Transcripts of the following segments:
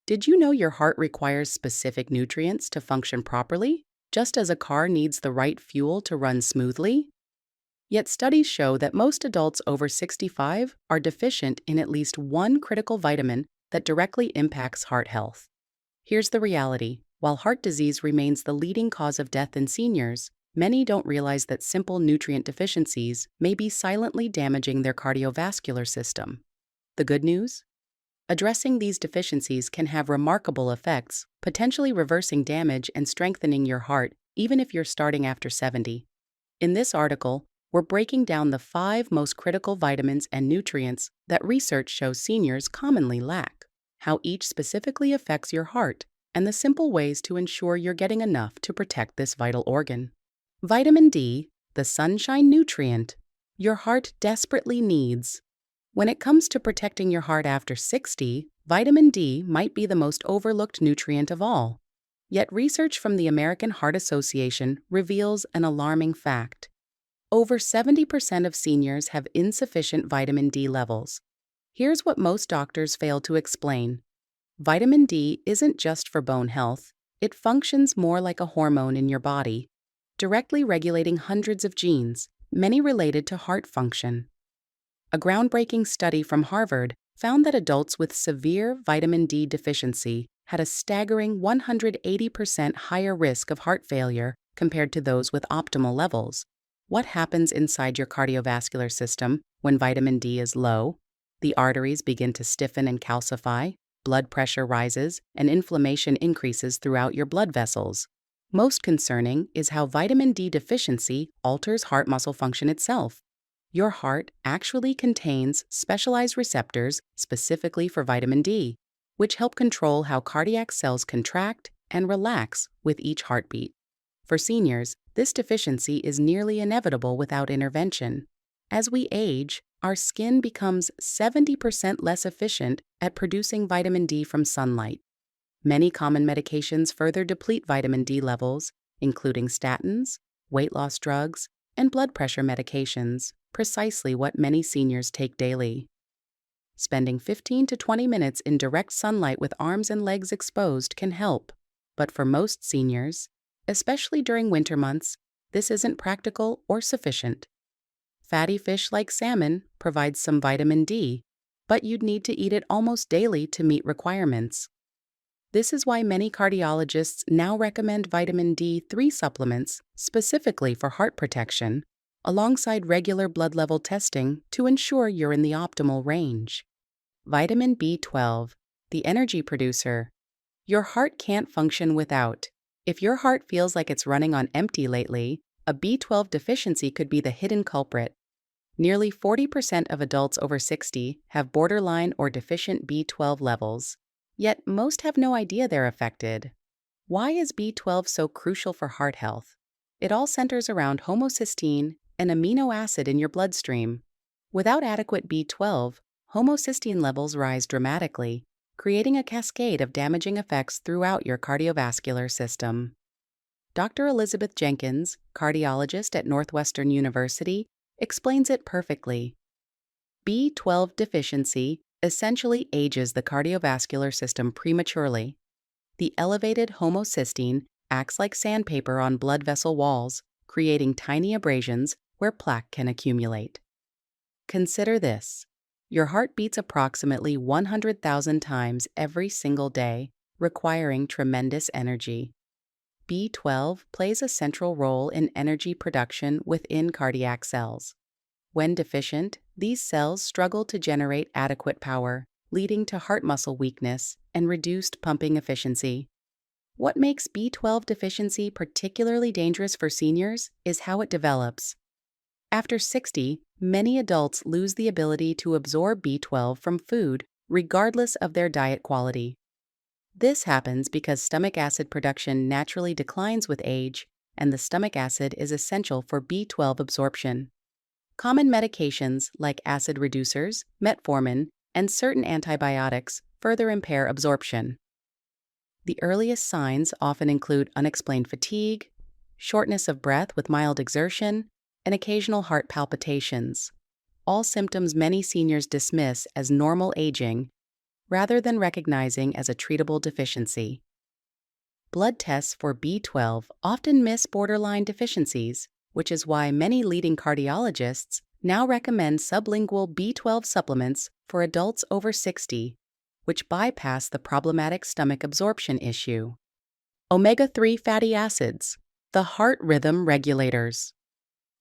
Did you know your heart requires specific nutrients to function properly, just as a car needs the right fuel to run smoothly? Yet studies show that most adults over 65 are deficient in at least one critical vitamin that directly impacts heart health. Here's the reality. While heart disease remains the leading cause of death in seniors, many don't realize that simple nutrient deficiencies may be silently damaging their cardiovascular system. The good news? Addressing these deficiencies can have remarkable effects, potentially reversing damage and strengthening your heart even if you're starting after 70. In this article, we're breaking down the 5 most critical vitamins and nutrients that research shows seniors commonly lack, how each specifically affects your heart, and the simple ways to ensure you're getting enough to protect this vital organ. Vitamin D, the sunshine nutrient, your heart desperately needs. When it comes to protecting your heart after 60, vitamin D might be the most overlooked nutrient of all. Yet research from the American Heart Association reveals an alarming fact. Over 70% of seniors have insufficient vitamin D levels. Here's what most doctors fail to explain. Vitamin D isn't just for bone health, it functions more like a hormone in your body, directly regulating hundreds of genes, many related to heart function. A groundbreaking study from Harvard found that adults with severe vitamin D deficiency had a staggering 180% higher risk of heart failure compared to those with optimal levels. What happens inside your cardiovascular system when vitamin D is low? The arteries begin to stiffen and calcify, blood pressure rises, and inflammation increases throughout your blood vessels. Most concerning is how vitamin D deficiency alters heart muscle function itself. Your heart actually contains specialized receptors specifically for vitamin D, which help control how cardiac cells contract and relax with each heartbeat. For seniors, this deficiency is nearly inevitable without intervention. As we age, our skin becomes 70% less efficient at producing vitamin D from sunlight. Many common medications further deplete vitamin D levels, including statins, weight loss drugs, and blood pressure medications, precisely what many seniors take daily. Spending 15 to 20 minutes in direct sunlight with arms and legs exposed can help, but for most seniors, especially during winter months, this isn't practical or sufficient. Fatty fish like salmon provides some vitamin D, but you'd need to eat it almost daily to meet requirements. This is why many cardiologists now recommend vitamin D3 supplements specifically for heart protection, alongside regular blood level testing to ensure you're in the optimal range. Vitamin B12, the energy producer. Your heart can't function without. If your heart feels like it's running on empty lately, a B12 deficiency could be the hidden culprit. Nearly 40% of adults over 60 have borderline or deficient B12 levels, yet most have no idea they're affected. Why is B12 so crucial for heart health? It all centers around homocysteine, an amino acid in your bloodstream. Without adequate B12, homocysteine levels rise dramatically, creating a cascade of damaging effects throughout your cardiovascular system. Dr. Elizabeth Jenkins, cardiologist at Northwestern University, explains it perfectly. B12 deficiency essentially ages the cardiovascular system prematurely. The elevated homocysteine acts like sandpaper on blood vessel walls, creating tiny abrasions where plaque can accumulate. Consider this. Your heart beats approximately 100,000 times every single day, requiring tremendous energy. B12 plays a central role in energy production within cardiac cells. When deficient, these cells struggle to generate adequate power, leading to heart muscle weakness and reduced pumping efficiency. What makes B12 deficiency particularly dangerous for seniors is how it develops. After 60, many adults lose the ability to absorb B12 from food, regardless of their diet quality. This happens because stomach acid production naturally declines with age, and the stomach acid is essential for B12 absorption. Common medications like acid reducers, metformin, and certain antibiotics further impair absorption. The earliest signs often include unexplained fatigue, shortness of breath with mild exertion, and occasional heart palpitations, all symptoms many seniors dismiss as normal aging. rather than recognizing as a treatable deficiency. Blood tests for B12 often miss borderline deficiencies, which is why many leading cardiologists now recommend sublingual B12 supplements for adults over 60, which bypass the problematic stomach absorption issue. Omega-3 fatty acids, the heart rhythm regulators.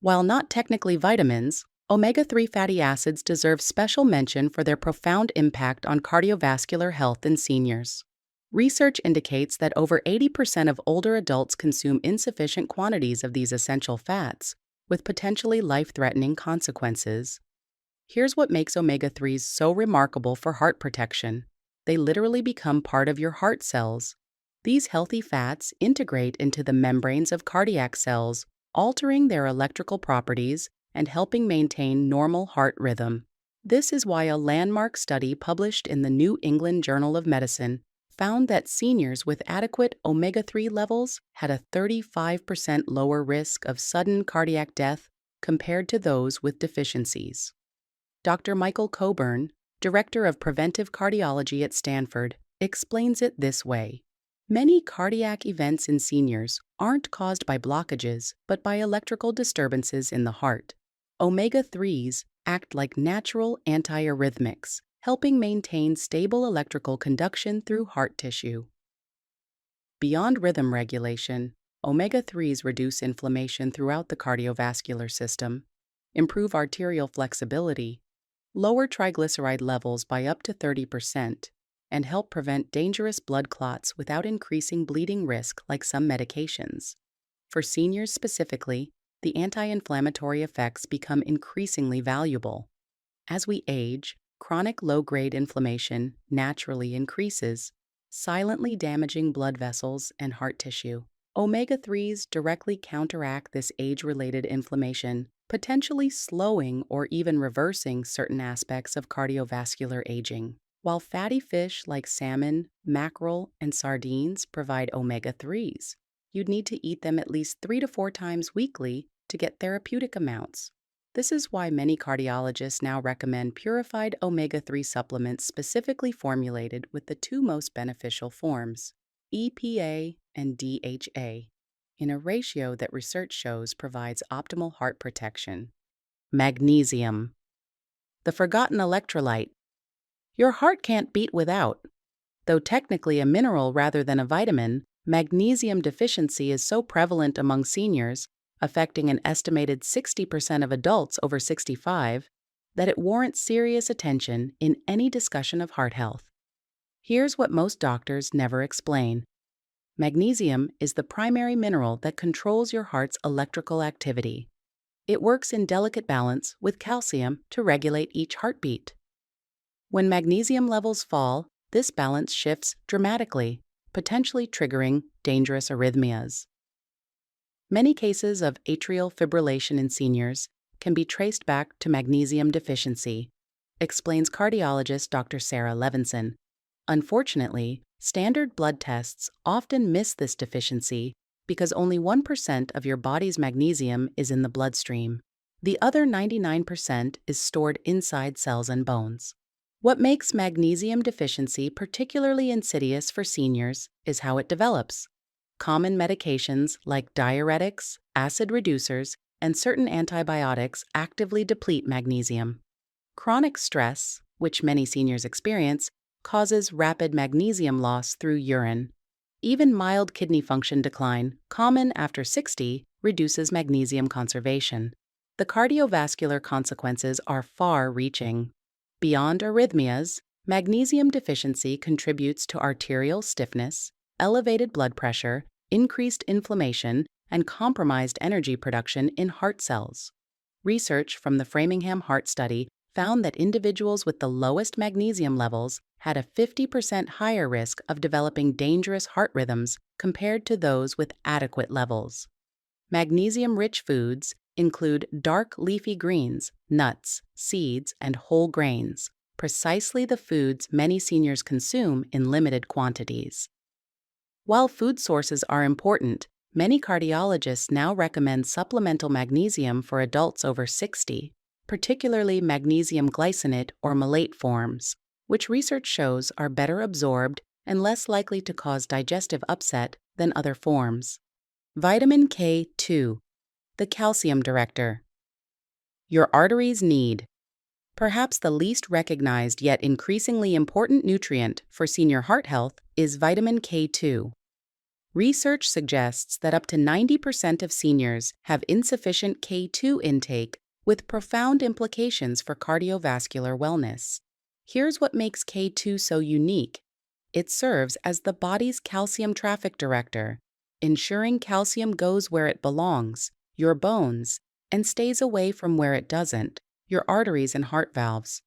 While not technically vitamins, omega-3 fatty acids deserve special mention for their profound impact on cardiovascular health in seniors. Research indicates that over 80% of older adults consume insufficient quantities of these essential fats, with potentially life-threatening consequences. Here's what makes omega-3s so remarkable for heart protection. They literally become part of your heart cells. These healthy fats integrate into the membranes of cardiac cells, altering their electrical properties and helping maintain normal heart rhythm. This is why a landmark study published in the New England Journal of Medicine found that seniors with adequate omega-3 levels had a 35% lower risk of sudden cardiac death compared to those with deficiencies. Dr. Michael Coburn, Director of Preventive Cardiology at Stanford, explains it this way. Many cardiac events in seniors aren't caused by blockages, but by electrical disturbances in the heart. Omega-3s act like natural antiarrhythmics, helping maintain stable electrical conduction through heart tissue. Beyond rhythm regulation, omega-3s reduce inflammation throughout the cardiovascular system, improve arterial flexibility, lower triglyceride levels by up to 30%, and help prevent dangerous blood clots without increasing bleeding risk like some medications. For seniors specifically, the anti-inflammatory effects become increasingly valuable. As we age, chronic low-grade inflammation naturally increases, silently damaging blood vessels and heart tissue. Omega-3s directly counteract this age-related inflammation, potentially slowing or even reversing certain aspects of cardiovascular aging. While fatty fish like salmon, mackerel, and sardines provide omega-3s, you'd need to eat them at least 3 to 4 times weekly to get therapeutic amounts. This is why many cardiologists now recommend purified omega-3 supplements specifically formulated with the two most beneficial forms, EPA and DHA, in a ratio that research shows provides optimal heart protection. Magnesium, the forgotten electrolyte. Your heart can't beat without. Though technically a mineral rather than a vitamin, magnesium deficiency is so prevalent among seniors, affecting an estimated 60% of adults over 65, that it warrants serious attention in any discussion of heart health. Here's what most doctors never explain. Magnesium is the primary mineral that controls your heart's electrical activity. It works in delicate balance with calcium to regulate each heartbeat. When magnesium levels fall, this balance shifts dramatically, potentially triggering dangerous arrhythmias. Many cases of atrial fibrillation in seniors can be traced back to magnesium deficiency, explains cardiologist Dr. Sarah Levinson. Unfortunately, standard blood tests often miss this deficiency because only 1% of your body's magnesium is in the bloodstream. The other 99% is stored inside cells and bones. What makes magnesium deficiency particularly insidious for seniors is how it develops. Common medications like diuretics, acid reducers, and certain antibiotics actively deplete magnesium. Chronic stress, which many seniors experience, causes rapid magnesium loss through urine. Even mild kidney function decline, common after 60, reduces magnesium conservation. The cardiovascular consequences are far-reaching. Beyond arrhythmias, magnesium deficiency contributes to arterial stiffness, elevated blood pressure, increased inflammation, and compromised energy production in heart cells. Research from the Framingham Heart Study found that individuals with the lowest magnesium levels had a 50% higher risk of developing dangerous heart rhythms compared to those with adequate levels. Magnesium-rich foods include dark leafy greens, nuts, seeds, and whole grains, precisely the foods many seniors consume in limited quantities. While food sources are important, many cardiologists now recommend supplemental magnesium for adults over 60, particularly magnesium glycinate or malate forms. which research shows are better absorbed and less likely to cause digestive upset than other forms. Vitamin K2, the calcium director. Your arteries need. Perhaps the least recognized yet increasingly important nutrient for senior heart health is vitamin K2. Research suggests that up to 90% of seniors have insufficient K2 intake, with profound implications for cardiovascular wellness. Here's what makes K2 so unique. It serves as the body's calcium traffic director, ensuring calcium goes where it belongs, your bones, and stays away from where it doesn't, your arteries and heart valves.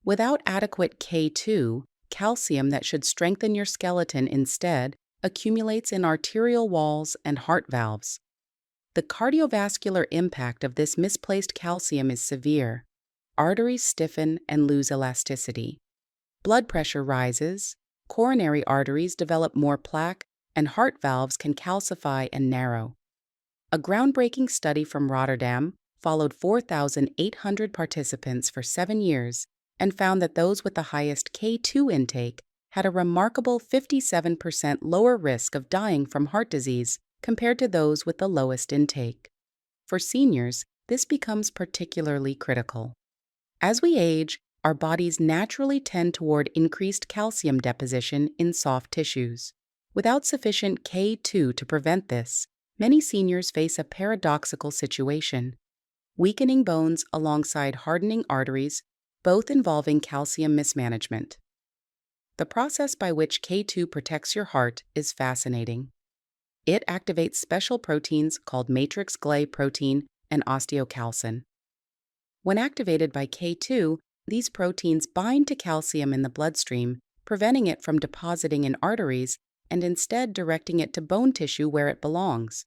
Without adequate K2, calcium that should strengthen your skeleton instead accumulates in arterial walls and heart valves. The cardiovascular impact of this misplaced calcium is severe. Arteries stiffen and lose elasticity. Blood pressure rises, coronary arteries develop more plaque, and heart valves can calcify and narrow. A groundbreaking study from Rotterdam followed 4,800 participants for 7 years and found that those with the highest K2 intake had a remarkable 57% lower risk of dying from heart disease compared to those with the lowest intake. For seniors, this becomes particularly critical. As we age, our bodies naturally tend toward increased calcium deposition in soft tissues. Without sufficient K2 to prevent this, many seniors face a paradoxical situation: weakening bones alongside hardening arteries, both involving calcium mismanagement. The process by which K2 protects your heart is fascinating. It activates special proteins called matrix Gley protein and osteocalcin. When activated by K2, these proteins bind to calcium in the bloodstream, preventing it from depositing in arteries and instead directing it to bone tissue where it belongs.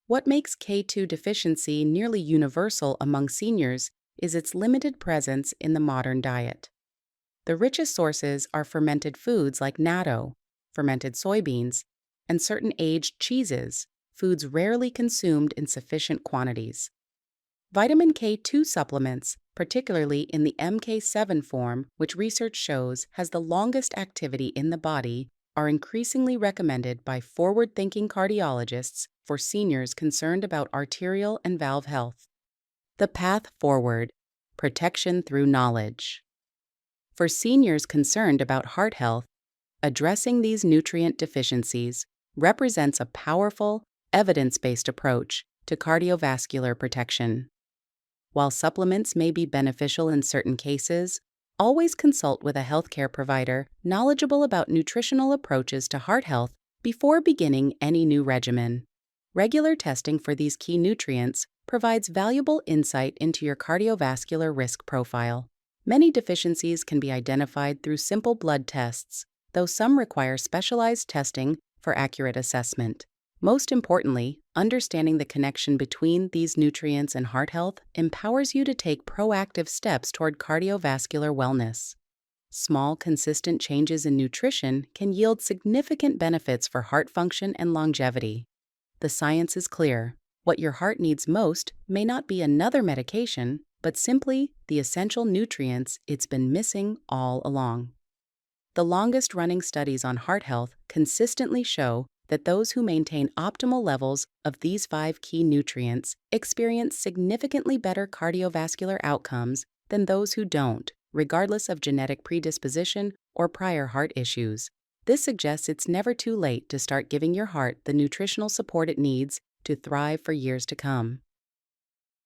What makes K2 deficiency nearly universal among seniors is its limited presence in the modern diet. The richest sources are fermented foods like natto, fermented soybeans, and certain aged cheeses, foods rarely consumed in sufficient quantities. Vitamin K2 supplements, particularly in the MK7 form, which research shows has the longest activity in the body, are increasingly recommended by forward-thinking cardiologists for seniors concerned about arterial and valve health. The path forward: protection through knowledge. For seniors concerned about heart health, addressing these nutrient deficiencies represents a powerful, evidence-based approach to cardiovascular protection. While supplements may be beneficial in certain cases, always consult with a healthcare provider knowledgeable about nutritional approaches to heart health before beginning any new regimen. Regular testing for these key nutrients provides valuable insight into your cardiovascular risk profile. Many deficiencies can be identified through simple blood tests, though some require specialized testing for accurate assessment. Most importantly, understanding the connection between these nutrients and heart health empowers you to take proactive steps toward cardiovascular wellness. Small, consistent changes in nutrition can yield significant benefits for heart function and longevity. The science is clear. What your heart needs most may not be another medication, but simply the essential nutrients it's been missing all along. The longest-running studies on heart health consistently show that those who maintain optimal levels of these 5 key nutrients experience significantly better cardiovascular outcomes than those who don't, regardless of genetic predisposition or prior heart issues. This suggests it's never too late to start giving your heart the nutritional support it needs to thrive for years to come.